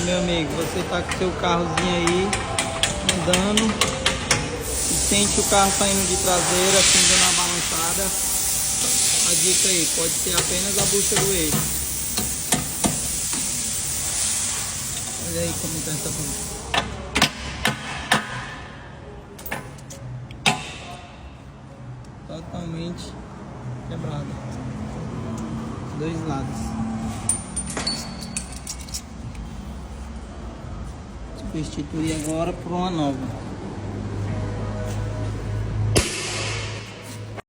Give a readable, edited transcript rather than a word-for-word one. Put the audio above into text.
meu amigo, você tá com seu carrozinho aí, andando, e sente o carro saindo de traseira, assim, dando uma balançada. A dica aí, pode ser apenas a bucha do eixo. Olha aí como tá essa bucha. Totalmente quebrada. Dois lados. Substituir agora por uma nova.